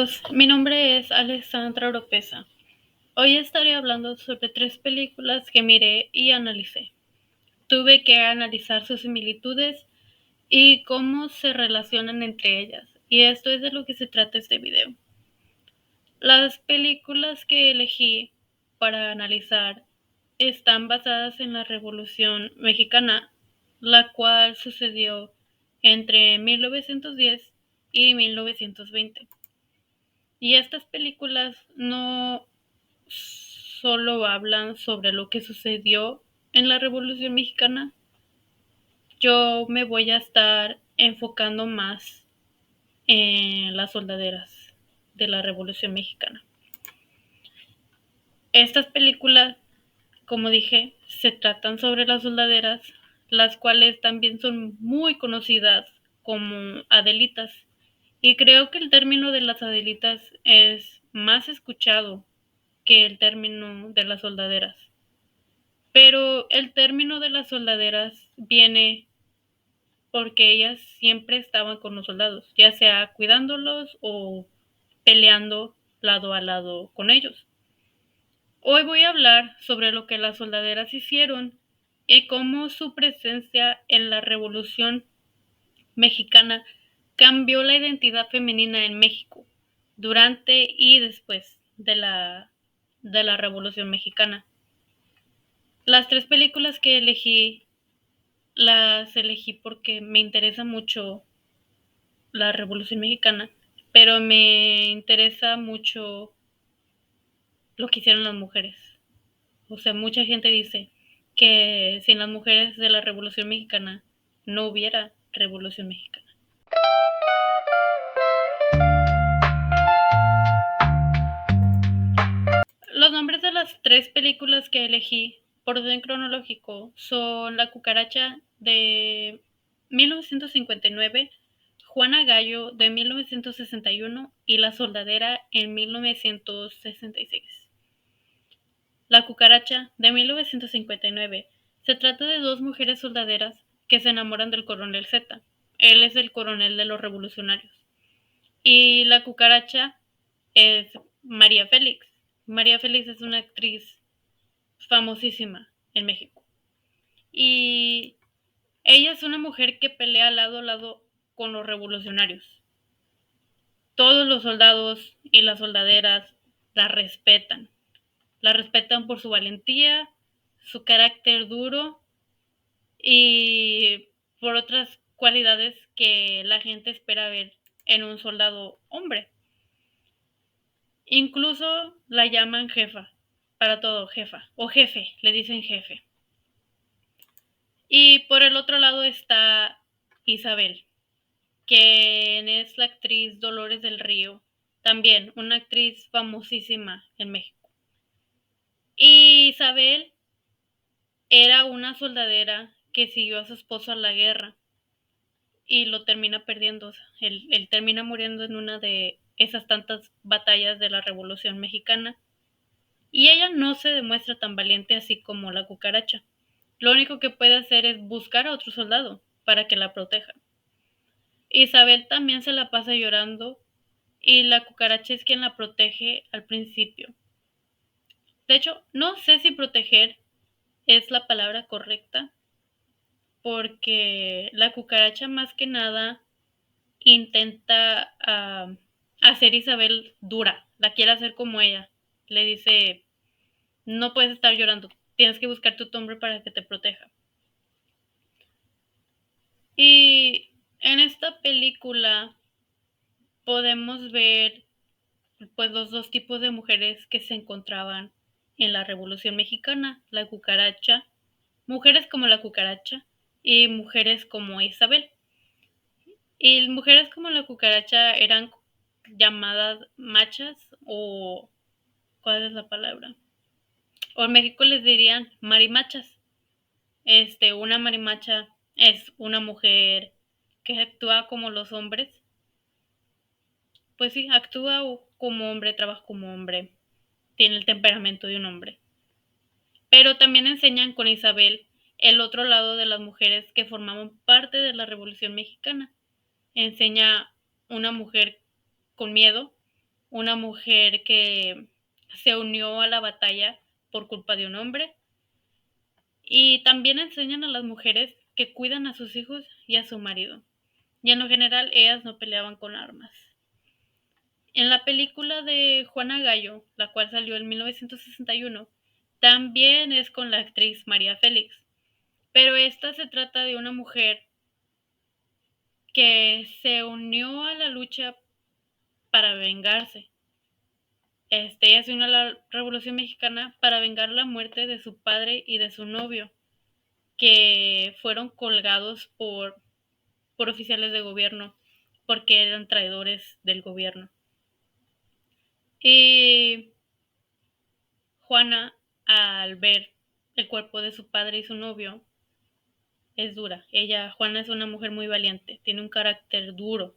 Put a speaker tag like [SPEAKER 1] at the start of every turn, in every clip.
[SPEAKER 1] amigos, mi nombre es Alessandra Oropesa. Hoy estaré hablando sobre 3 películas que miré y analicé. Tuve que analizar sus similitudes y cómo se relacionan entre ellas, y esto es de lo que se trata este video. Las películas que elegí para analizar están basadas en la Revolución Mexicana, la cual sucedió entre 1910 y 1920. Y estas películas no solo hablan sobre lo que sucedió en la Revolución Mexicana. Yo me voy a estar enfocando más en las soldaderas de la Revolución Mexicana. Estas películas, como dije, se tratan sobre las soldaderas, las cuales también son muy conocidas como Adelitas. Y creo que el término de las Adelitas es más escuchado que el término de las soldaderas. Pero el término de las soldaderas viene porque ellas siempre estaban con los soldados, ya sea cuidándolos o peleando lado a lado con ellos. Hoy voy a hablar sobre lo que las soldaderas hicieron y cómo su presencia en la Revolución Mexicana cambió la identidad femenina en México durante y después de la Revolución Mexicana. Las 3 películas que elegí, las elegí porque me interesa mucho la Revolución Mexicana, pero me interesa mucho lo que hicieron las mujeres. O sea, mucha gente dice que sin las mujeres de la Revolución Mexicana no hubiera Revolución Mexicana. Los nombres de las 3 películas que elegí por orden cronológico son La Cucaracha de 1959, Juana Gallo de 1961 y La Soldadera en 1966. La Cucaracha de 1959 se trata de 2 mujeres soldaderas que se enamoran del coronel Z. Él es el coronel de los revolucionarios. Y la cucaracha es María Félix. María Félix es una actriz famosísima en México. Y ella es una mujer que pelea lado a lado con los revolucionarios. Todos los soldados y las soldaderas la respetan. La respetan por su valentía, su carácter duro y por otras cualidades que la gente espera ver en un soldado hombre. Incluso la llaman jefa, para todo, jefa, o jefe, le dicen jefe. Y por el otro lado está Isabel, quien es la actriz Dolores del Río, también una actriz famosísima en México. Y Isabel era una soldadera que siguió a su esposo a la guerra y lo termina perdiendo. Él termina muriendo en una de esas tantas batallas de la Revolución Mexicana. Y ella no se demuestra tan valiente así como la cucaracha. Lo único que puede hacer es buscar a otro soldado para que la proteja. Isabel también se la pasa llorando y la cucaracha es quien la protege al principio. De hecho, no sé si proteger es la palabra correcta, porque la cucaracha más que nada intenta hacer Isabel dura, la quiere hacer como ella. Le dice, no puedes estar llorando, tienes que buscar tu hombre para que te proteja. Y en esta película podemos ver pues los 2 tipos de mujeres que se encontraban en la Revolución Mexicana, la cucaracha, mujeres como la cucaracha y mujeres como Isabel. Y mujeres como la cucaracha eran llamadas machas o ¿cuál es la palabra? O en México les dirían marimachas. Una marimacha es una mujer que actúa como los hombres. Pues sí, actúa como hombre, trabaja como hombre, tiene el temperamento de un hombre. Pero también enseñan con Isabel el otro lado de las mujeres que formaban parte de la Revolución Mexicana. Enseña una mujer con miedo, una mujer que se unió a la batalla por culpa de un hombre. Y también enseñan a las mujeres que cuidan a sus hijos y a su marido. Y en lo general ellas no peleaban con armas. En la película de Juana Gallo, la cual salió en 1961, también es con la actriz María Félix, pero esta se trata de una mujer que se unió a la lucha para vengarse. Ella se unió a la Revolución Mexicana para vengar la muerte de su padre y de su novio, que fueron colgados por oficiales de gobierno porque eran traidores del gobierno. Y Juana, al ver el cuerpo de su padre y su novio, es dura. Juana es una mujer muy valiente, tiene un carácter duro.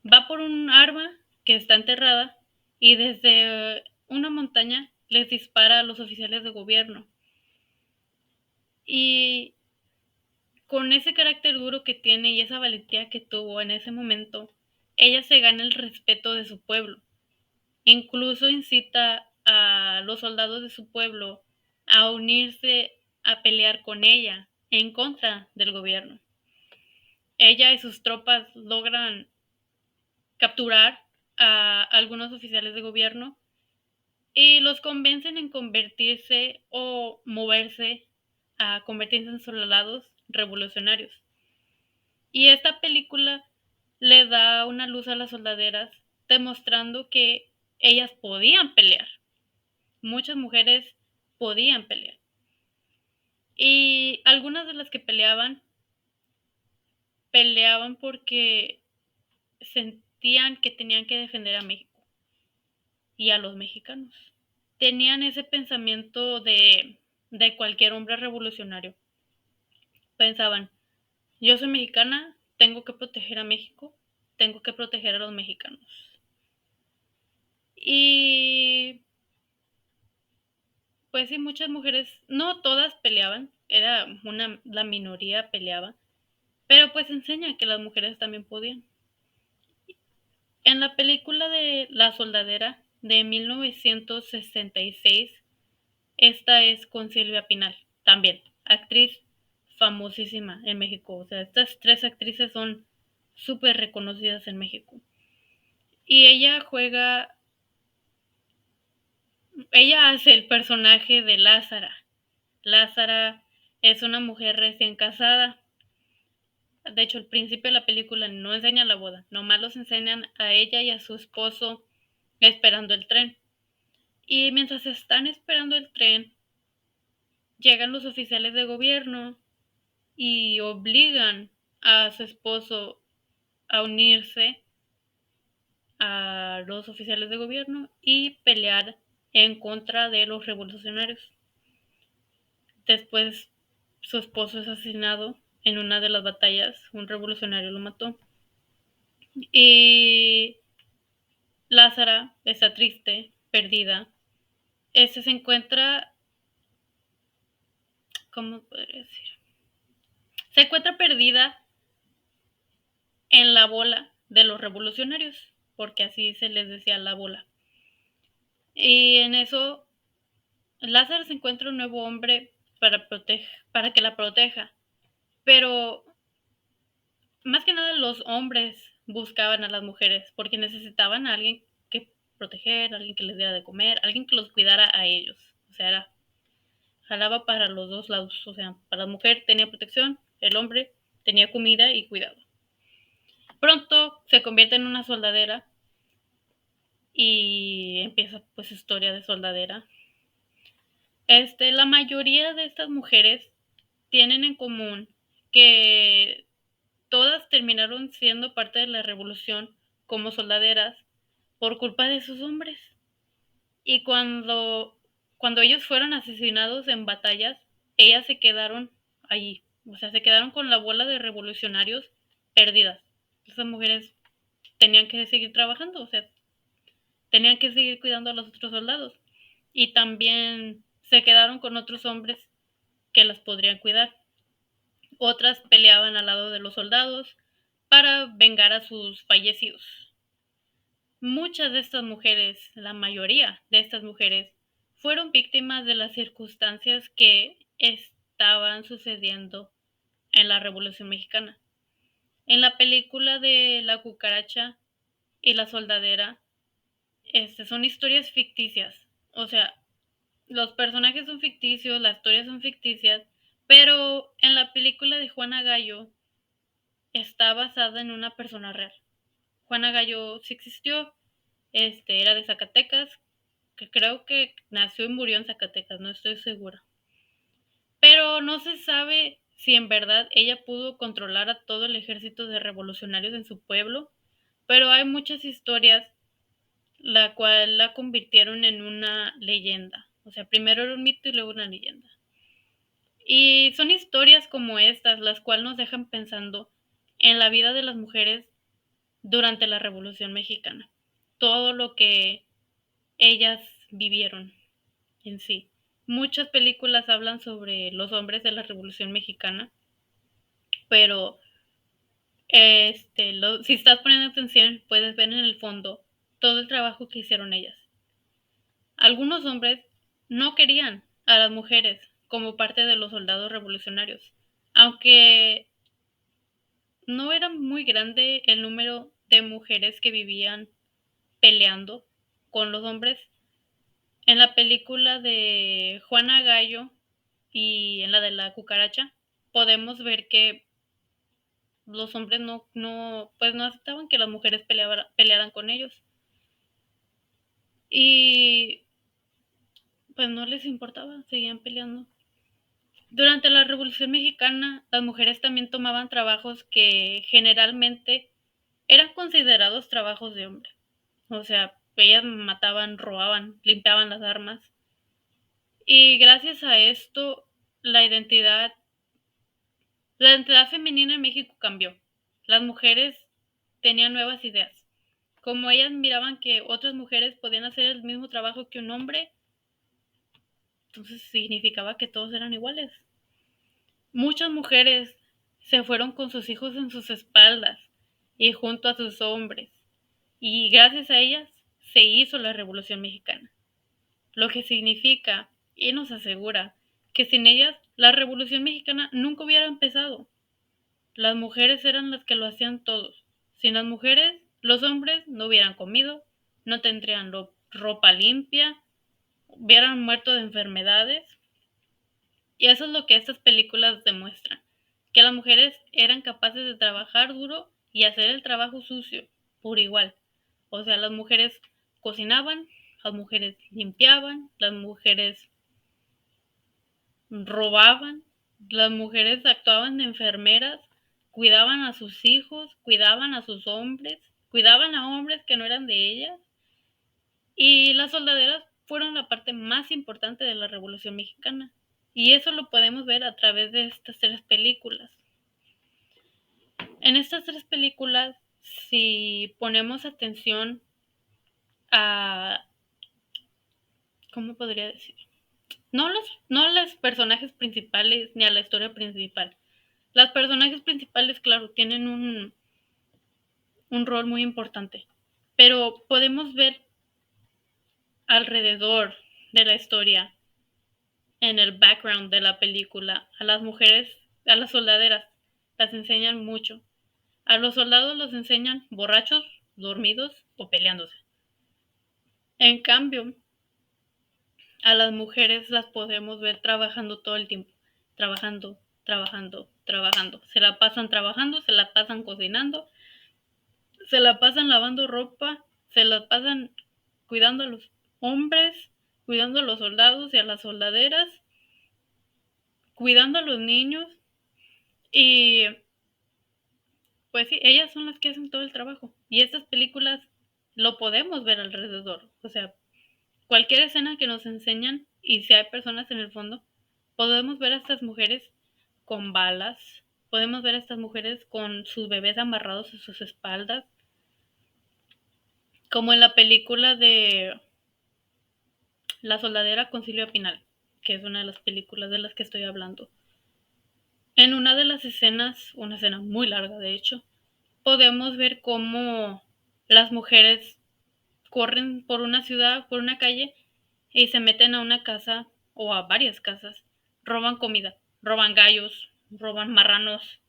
[SPEAKER 1] Va por un arma que está enterrada y desde una montaña les dispara a los oficiales de gobierno. Y con ese carácter duro que tiene y esa valentía que tuvo en ese momento, ella se gana el respeto de su pueblo. Incluso incita a los soldados de su pueblo a unirse a pelear con ella en contra del gobierno. Ella y sus tropas logran capturar a algunos oficiales de gobierno y los convencen en convertirse o moverse a convertirse en soldados revolucionarios. Y esta película le da una luz a las soldaderas, demostrando que ellas podían pelear. Muchas mujeres podían pelear. Y algunas de las que peleaban porque sentían que tenían que defender a México y a los mexicanos. Tenían ese pensamiento de cualquier hombre revolucionario. Pensaban, yo soy mexicana, tengo que proteger a México, tengo que proteger a los mexicanos. Y pues sí, muchas mujeres, no todas peleaban, la minoría peleaba, pero pues enseña que las mujeres también podían. En la película de La Soldadera de 1966, esta es con Silvia Pinal, también actriz famosísima en México. O sea, estas tres actrices son súper reconocidas en México. Y ella hace el personaje de Lázara. Lázara es una mujer recién casada. De hecho, al principio de la película no enseñan la boda, nomás los enseñan a ella y a su esposo esperando el tren. Y mientras están esperando el tren, llegan los oficiales de gobierno y obligan a su esposo a unirse a los oficiales de gobierno y pelear en contra de los revolucionarios. Después su esposo es asesinado en una de las batallas, un revolucionario lo mató. Y Lázara está triste, perdida. Se encuentra, ¿cómo podría decir? Se encuentra perdida en la bola de los revolucionarios, porque así se les decía la bola. Y en eso Lázaro se encuentra un nuevo hombre para que la proteja, pero más que nada los hombres buscaban a las mujeres porque necesitaban a alguien que proteger, alguien que les diera de comer, alguien que los cuidara a ellos. O sea, jalaba para los dos lados. O sea, para la mujer tenía protección, el hombre tenía comida y cuidado. Pronto se convierte en una soldadera y empieza pues su historia de soldadera. La mayoría de estas mujeres tienen en común que todas terminaron siendo parte de la revolución como soldaderas por culpa de sus hombres. Y cuando ellos fueron asesinados en batallas, ellas se quedaron allí. O sea, se quedaron con la bola de revolucionarios perdidas. Esas mujeres tenían que seguir trabajando, o sea, tenían que seguir cuidando a los otros soldados. Y también se quedaron con otros hombres que las podrían cuidar. Otras peleaban al lado de los soldados para vengar a sus fallecidos. muchas de estas mujeres, la mayoría de estas mujeres, fueron víctimas de las circunstancias que estaban sucediendo en la Revolución Mexicana. En la película de La cucaracha y la soldadera, son historias ficticias. O sea, los personajes son ficticios, las historias son ficticias, pero en la película de Juana Gallo está basada en una persona real. Juana Gallo sí existió, era de Zacatecas, que creo que nació y murió en Zacatecas, no estoy segura. Pero no se sabe si en verdad ella pudo controlar a todo el ejército de revolucionarios en su pueblo, pero hay muchas historias la cual la convirtieron en una leyenda. O sea, primero era un mito y luego una leyenda. Y son historias como estas las cuales nos dejan pensando en la vida de las mujeres durante la Revolución Mexicana. Todo lo que ellas vivieron en sí. Muchas películas hablan sobre los hombres de la Revolución Mexicana, pero si estás poniendo atención puedes ver en el fondo todo el trabajo que hicieron ellas. Algunos hombres no querían a las mujeres como parte de los soldados revolucionarios, aunque no era muy grande el número de mujeres que vivían peleando con los hombres. En la película de Juana Gallo y en la de la cucaracha podemos ver que los hombres pues no aceptaban que las mujeres pelearan con ellos y pues no les importaba, seguían peleando. Durante la Revolución Mexicana, las mujeres también tomaban trabajos que generalmente eran considerados trabajos de hombre. O sea, ellas mataban, robaban, limpiaban las armas. Y gracias a esto, la identidad, la identidad femenina en México cambió. Las mujeres tenían nuevas ideas. Como ellas miraban que otras mujeres podían hacer el mismo trabajo que un hombre, entonces significaba que todos eran iguales. Muchas mujeres se fueron con sus hijos en sus espaldas y junto a sus hombres, y gracias a ellas se hizo la Revolución Mexicana, lo que significa y nos asegura que sin ellas la Revolución Mexicana nunca hubiera empezado. Las mujeres eran las que lo hacían todos. Sin las mujeres, los hombres no hubieran comido, no tendrían ropa limpia, hubieran muerto de enfermedades. Y eso es lo que estas películas demuestran, que las mujeres eran capaces de trabajar duro y hacer el trabajo sucio por igual. O sea, las mujeres cocinaban, las mujeres limpiaban, las mujeres robaban, las mujeres actuaban de enfermeras, cuidaban a sus hijos, cuidaban a sus hombres, cuidaban a hombres que no eran de ellas. Y las soldaderas fueron la parte más importante de la Revolución Mexicana. Y eso lo podemos ver a través de estas tres películas. En estas tres películas, si ponemos atención a, ¿cómo podría decir? No a los personajes principales ni a la historia principal. Los personajes principales, claro, tienen un rol muy importante, pero podemos ver alrededor de la historia, en el background de la película, a las mujeres, a las soldaderas, las enseñan mucho. A los soldados los enseñan borrachos, dormidos o peleándose. En cambio, a las mujeres las podemos ver trabajando todo el tiempo, trabajando, trabajando, trabajando. Se la pasan trabajando, se la pasan cocinando, se la pasan lavando ropa, se la pasan cuidando a los hombres, cuidando a los soldados y a las soldaderas, cuidando a los niños y pues sí, ellas son las que hacen todo el trabajo. Y estas películas lo podemos ver alrededor. O sea, cualquier escena que nos enseñan y si hay personas en el fondo, podemos ver a estas mujeres con balas, podemos ver a estas mujeres con sus bebés amarrados a sus espaldas, como en la película de La soldadera con Silvia Pinal, que es una de las películas de las que estoy hablando. En una de las escenas, una escena muy larga de hecho, podemos ver cómo las mujeres corren por una ciudad, por una calle, y se meten a una casa o a varias casas, roban comida, roban gallos, roban marranos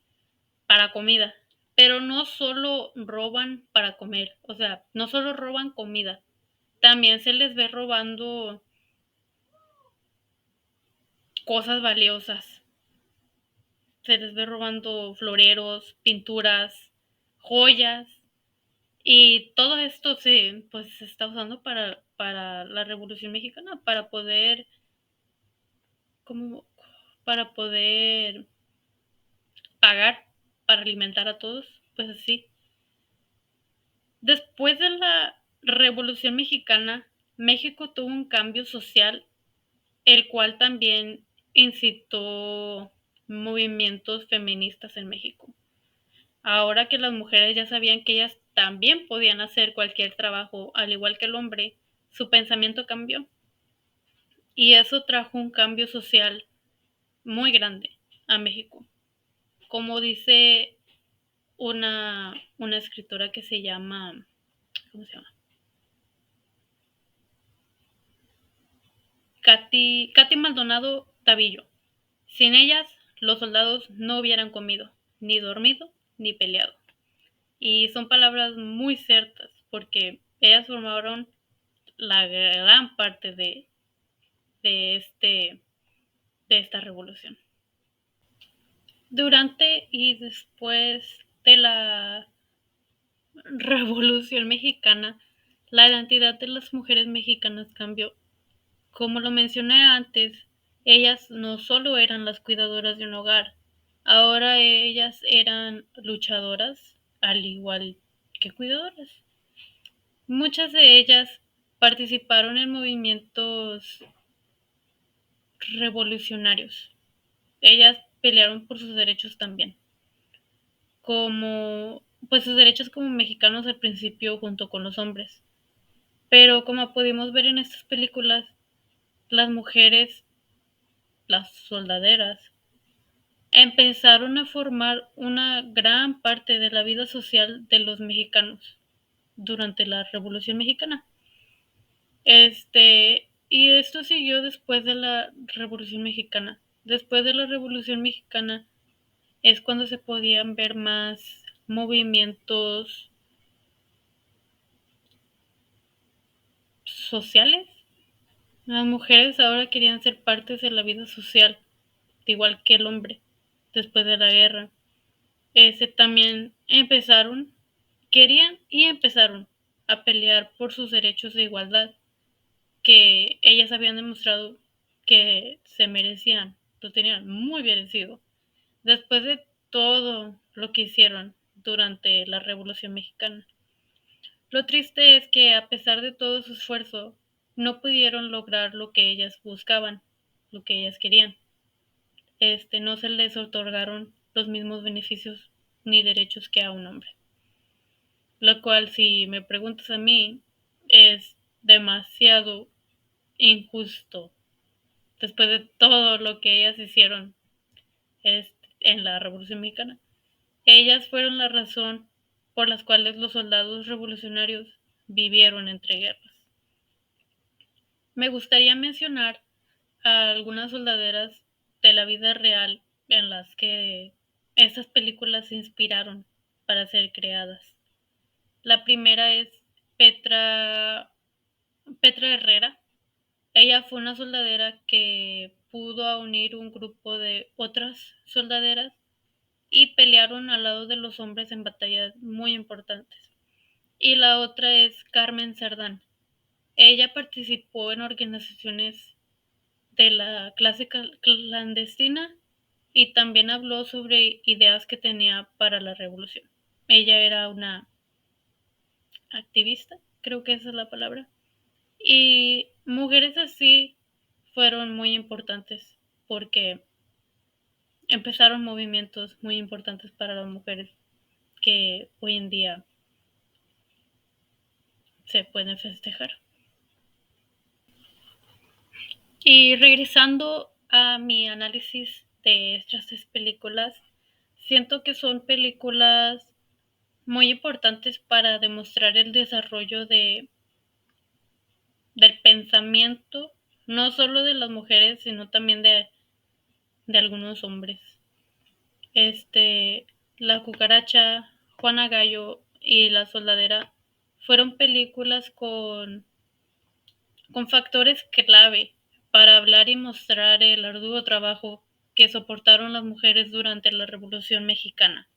[SPEAKER 1] para comida, pero no solo roban para comer, o sea, no solo roban comida, también se les ve robando cosas valiosas, se les ve robando floreros, pinturas, joyas, y todo esto se está usando para la Revolución Mexicana, como, para poder pagar, para alimentar a todos, pues así. Después de la Revolución Mexicana, México tuvo un cambio social, el cual también incitó movimientos feministas en México. Ahora que las mujeres ya sabían que ellas también podían hacer cualquier trabajo, al igual que el hombre, su pensamiento cambió. Y eso trajo un cambio social muy grande a México. Como dice una escritora que se llama, ¿cómo se llama? Katy Maldonado Tabillo. Sin ellas, los soldados no hubieran comido, ni dormido, ni peleado. Y son palabras muy ciertas, porque ellas formaron la gran parte de, este, de esta revolución. Durante y después de la Revolución Mexicana, la identidad de las mujeres mexicanas cambió. Como lo mencioné antes, ellas no solo eran las cuidadoras de un hogar, ahora ellas eran luchadoras, al igual que cuidadoras. Muchas de ellas participaron en movimientos revolucionarios. Ellas pelearon por sus derechos también, como pues sus derechos como mexicanos al principio junto con los hombres. Pero como pudimos ver en estas películas, las mujeres, las soldaderas, empezaron a formar una gran parte de la vida social de los mexicanos durante la Revolución Mexicana. Y esto siguió después de la Revolución Mexicana. Después de la Revolución Mexicana es cuando se podían ver más movimientos sociales. Las mujeres ahora querían ser partes de la vida social, igual que el hombre, después de la guerra. También querían y empezaron a pelear por sus derechos de igualdad, que ellas habían demostrado que se merecían, lo tenían muy merecido, después de todo lo que hicieron durante la Revolución Mexicana. Lo triste es que a pesar de todo su esfuerzo, no pudieron lograr lo que ellas buscaban, lo que ellas querían. No se les otorgaron los mismos beneficios ni derechos que a un hombre. Lo cual, si me preguntas a mí, es demasiado injusto después de todo lo que ellas hicieron en la Revolución Mexicana. Ellas fueron la razón por las cuales los soldados revolucionarios vivieron entre guerras. Me gustaría mencionar a algunas soldaderas de la vida real en las que estas películas se inspiraron para ser creadas. La primera es Petra, Petra Herrera. Ella fue una soldadera que pudo unir un grupo de otras soldaderas y pelearon al lado de los hombres en batallas muy importantes. Y la otra es Carmen Cerdán. Ella participó en organizaciones de la clase clandestina y también habló sobre ideas que tenía para la revolución. Ella era una activista, creo que esa es la palabra. Y mujeres así fueron muy importantes porque empezaron movimientos muy importantes para las mujeres que hoy en día se pueden festejar. Y regresando a mi análisis de estas tres películas, siento que son películas muy importantes para demostrar el desarrollo de del pensamiento, no solo de las mujeres, sino también de algunos hombres. Este, La cucaracha, Juana Gallo y La soldadera fueron películas con factores clave para hablar y mostrar el arduo trabajo que soportaron las mujeres durante la Revolución Mexicana.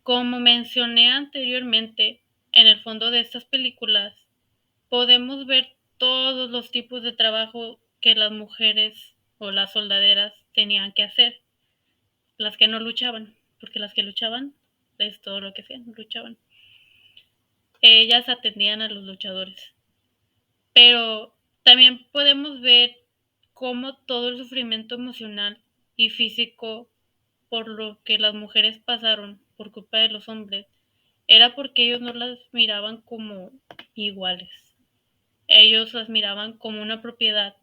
[SPEAKER 1] Como mencioné anteriormente, en el fondo de estas películas podemos ver todos los tipos de trabajo que las mujeres o las soldaderas tenían que hacer, las que no luchaban, porque las que luchaban es todo lo que hacían, luchaban. Ellas atendían a los luchadores. Pero también podemos ver cómo todo el sufrimiento emocional y físico por lo que las mujeres pasaron por culpa de los hombres era porque ellos no las miraban como iguales. Ellos las miraban como una propiedad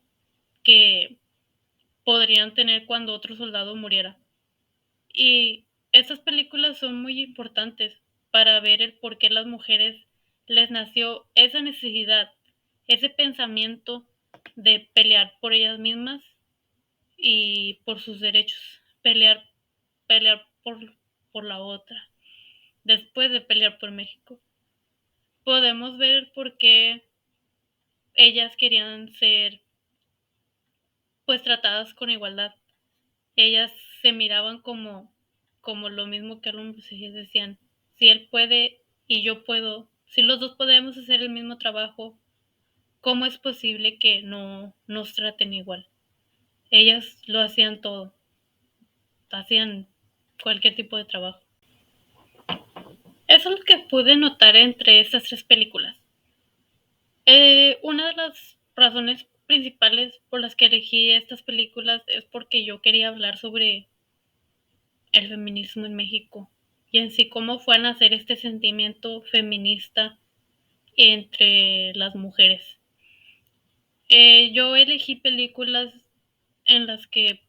[SPEAKER 1] que podrían tener cuando otro soldado muriera. Y estas películas son muy importantes para ver el por qué las mujeres les nació esa necesidad, ese pensamiento de pelear por ellas mismas y por sus derechos, pelear por la otra, después de pelear por México. Podemos ver por qué ellas querían ser pues tratadas con igualdad. Ellas se miraban como lo mismo que el hombre, ellas decían, si él puede y yo puedo, si los dos podemos hacer el mismo trabajo, ¿cómo es posible que no nos traten igual? Ellas lo hacían todo, hacían cualquier tipo de trabajo. Eso es lo que pude notar entre estas tres películas. Una de las razones principales por las que elegí estas películas es porque yo quería hablar sobre el feminismo en México y en sí cómo fue a nacer este sentimiento feminista entre las mujeres. Yo elegí películas en las que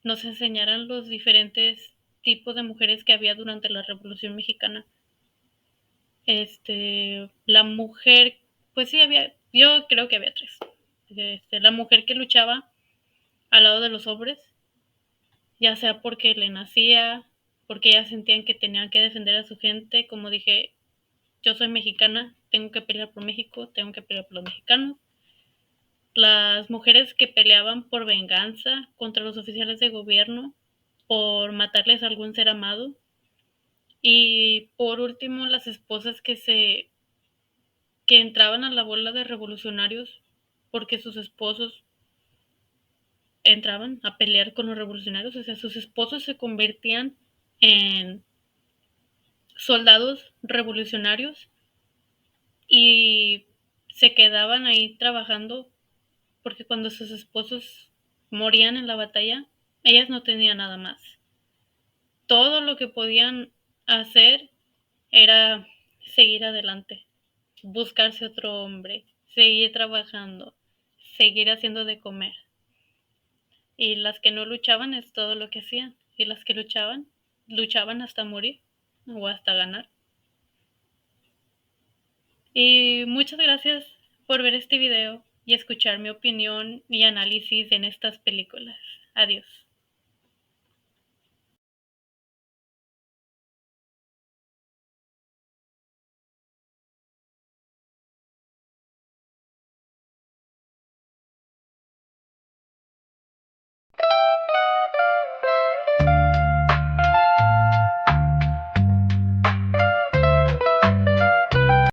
[SPEAKER 1] nos enseñaran los diferentes tipos de mujeres que había durante la Revolución Mexicana. La mujer, pues sí había, yo creo que había tres. La mujer que luchaba al lado de los hombres, ya sea porque le nacía, porque ellas sentían que tenían que defender a su gente, como dije, yo soy mexicana, tengo que pelear por México, tengo que pelear por los mexicanos. Las mujeres que peleaban por venganza contra los oficiales de gobierno, por matarles a algún ser amado. Y por último, las esposas que entraban a la bola de revolucionarios porque sus esposos entraban a pelear con los revolucionarios, o sea, sus esposos se convertían en soldados revolucionarios y se quedaban ahí trabajando porque cuando sus esposos morían en la batalla, ellas no tenían nada más. Todo lo que podían hacer era seguir adelante, buscarse otro hombre, seguir trabajando, seguir haciendo de comer. Y las que no luchaban es todo lo que hacían. Y las que luchaban, luchaban hasta morir o hasta ganar. Y muchas gracias por ver este video y escuchar mi opinión y análisis en estas películas. Adiós.